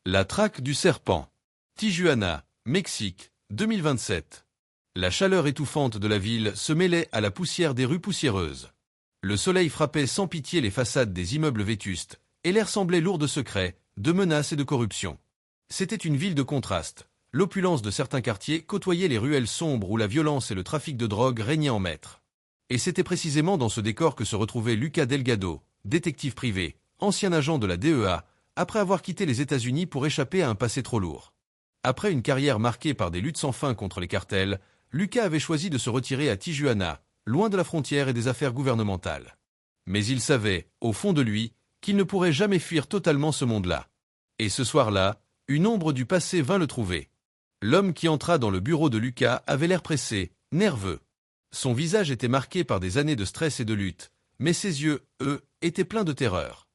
La traque du serpent. Tijuana, Mexique, 2027. La chaleur étouffante de la ville se mêlait à la poussière des rues poussiéreuses. Le soleil frappait sans pitié les façades des immeubles vétustes, et l'air semblait lourd de secrets, de menaces et de corruption. C'était une ville de contraste. L'opulence de certains quartiers côtoyait les ruelles sombres où la violence et le trafic de drogue régnaient en maître. Et c'était précisément dans ce décor que se retrouvait Lucas Delgado, détective privé, ancien agent de la DEA, après avoir quitté les États-Unis pour échapper à un passé trop lourd. Après une carrière marquée par des luttes sans fin contre les cartels, Lucas avait choisi de se retirer à Tijuana, loin de la frontière et des affaires gouvernementales. Mais il savait, au fond de lui, qu'il ne pourrait jamais fuir totalement ce monde-là. Et ce soir-là, une ombre du passé vint le trouver. L'homme qui entra dans le bureau de Lucas avait l'air pressé, nerveux. Son visage était marqué par des années de stress et de lutte, mais ses yeux, eux, étaient pleins de terreur.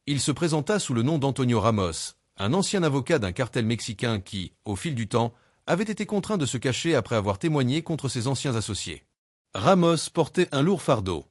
Il se présenta sous le nom d'Antonio Ramos, un ancien avocat d'un cartel mexicain qui, au fil du temps, avait été contraint de se cacher après avoir témoigné contre ses anciens associés. Ramos portait un lourd fardeau.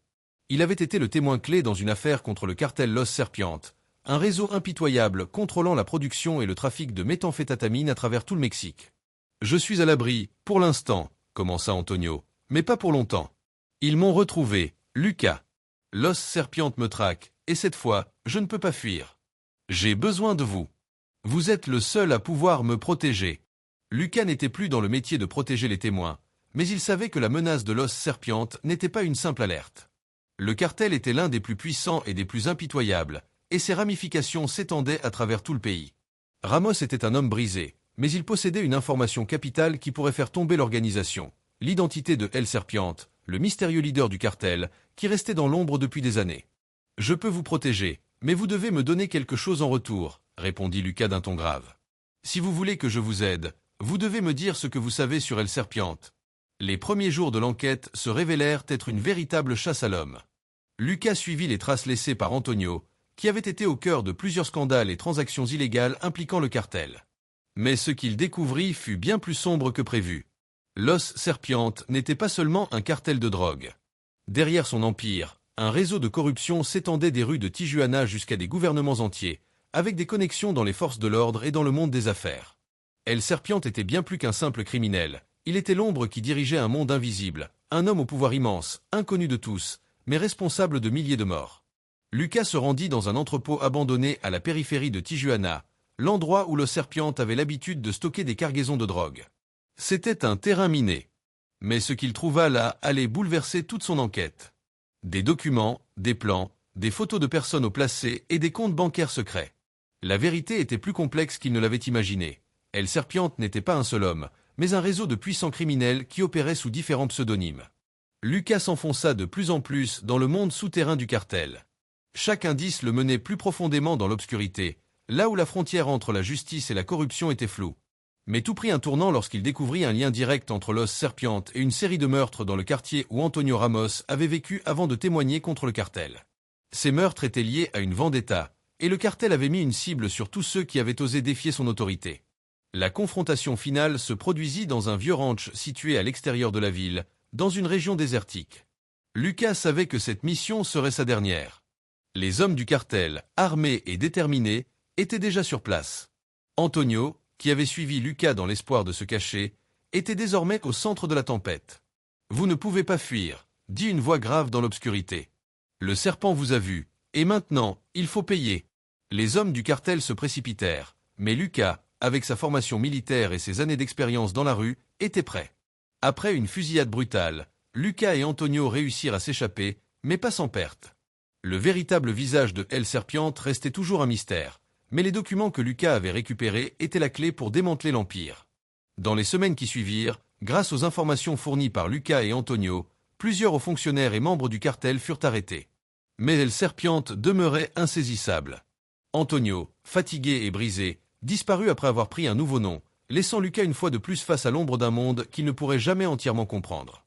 Il avait été le témoin clé dans une affaire contre le cartel Los Serpientes, un réseau impitoyable contrôlant la production et le trafic de méthamphétamine à travers tout le Mexique. « Je suis à l'abri, pour l'instant, » commença Antonio, « mais pas pour longtemps. Ils m'ont retrouvé, Lucas. Los Serpientes me traque, et cette fois, je ne peux pas fuir. J'ai besoin de vous. Vous êtes le seul à pouvoir me protéger. » Lucas n'était plus dans le métier de protéger les témoins, mais il savait que la menace de Los Serpientes n'était pas une simple alerte. Le cartel était l'un des plus puissants et des plus impitoyables, et ses ramifications s'étendaient à travers tout le pays. Ramos était un homme brisé, mais il possédait une information capitale qui pourrait faire tomber l'organisation, l'identité de El Serpiente, le mystérieux leader du cartel, qui restait dans l'ombre depuis des années. « Je peux vous protéger, mais vous devez me donner quelque chose en retour, » répondit Lucas d'un ton grave. « Si vous voulez que je vous aide, vous devez me dire ce que vous savez sur El Serpiente. » Les premiers jours de l'enquête se révélèrent être une véritable chasse à l'homme. Lucas suivit les traces laissées par Antonio, qui avait été au cœur de plusieurs scandales et transactions illégales impliquant le cartel. Mais ce qu'il découvrit fut bien plus sombre que prévu. Los Serpientes n'était pas seulement un cartel de drogue. Derrière son empire, un réseau de corruption s'étendait des rues de Tijuana jusqu'à des gouvernements entiers, avec des connexions dans les forces de l'ordre et dans le monde des affaires. El Serpiente était bien plus qu'un simple criminel. Il était l'ombre qui dirigeait un monde invisible, un homme au pouvoir immense, inconnu de tous, mais responsable de milliers de morts. Lucas se rendit dans un entrepôt abandonné à la périphérie de Tijuana, l'endroit où Los Serpientes avait l'habitude de stocker des cargaisons de drogue. C'était un terrain miné. Mais ce qu'il trouva là allait bouleverser toute son enquête. Des documents, des plans, des photos de personnes au placé et des comptes bancaires secrets. La vérité était plus complexe qu'il ne l'avait imaginé. El Serpiente n'était pas un seul homme, mais un réseau de puissants criminels qui opéraient sous différents pseudonymes. Lucas s'enfonça de plus en plus dans le monde souterrain du cartel. Chaque indice le menait plus profondément dans l'obscurité, là où la frontière entre la justice et la corruption était floue. Mais tout prit un tournant lorsqu'il découvrit un lien direct entre Los Serpientes et une série de meurtres dans le quartier où Antonio Ramos avait vécu avant de témoigner contre le cartel. Ces meurtres étaient liés à une vendetta, et le cartel avait mis une cible sur tous ceux qui avaient osé défier son autorité. La confrontation finale se produisit dans un vieux ranch situé à l'extérieur de la ville, dans une région désertique. Lucas savait que cette mission serait sa dernière. Les hommes du cartel, armés et déterminés, étaient déjà sur place. Antonio, qui avait suivi Lucas dans l'espoir de se cacher, était désormais au centre de la tempête. « Vous ne pouvez pas fuir », dit une voix grave dans l'obscurité. « Le serpent vous a vu, et maintenant, il faut payer. » Les hommes du cartel se précipitèrent, mais Lucas, avec sa formation militaire et ses années d'expérience dans la rue, était prêt. Après une fusillade brutale, Lucas et Antonio réussirent à s'échapper, mais pas sans perte. Le véritable visage de El Serpiente restait toujours un mystère, mais les documents que Lucas avait récupérés étaient la clé pour démanteler l'Empire. Dans les semaines qui suivirent, grâce aux informations fournies par Lucas et Antonio, plusieurs hauts fonctionnaires et membres du cartel furent arrêtés. Mais El Serpiente demeurait insaisissable. Antonio, fatigué et brisé, disparut après avoir pris un nouveau nom, laissant Lucas une fois de plus face à l'ombre d'un monde qu'il ne pourrait jamais entièrement comprendre.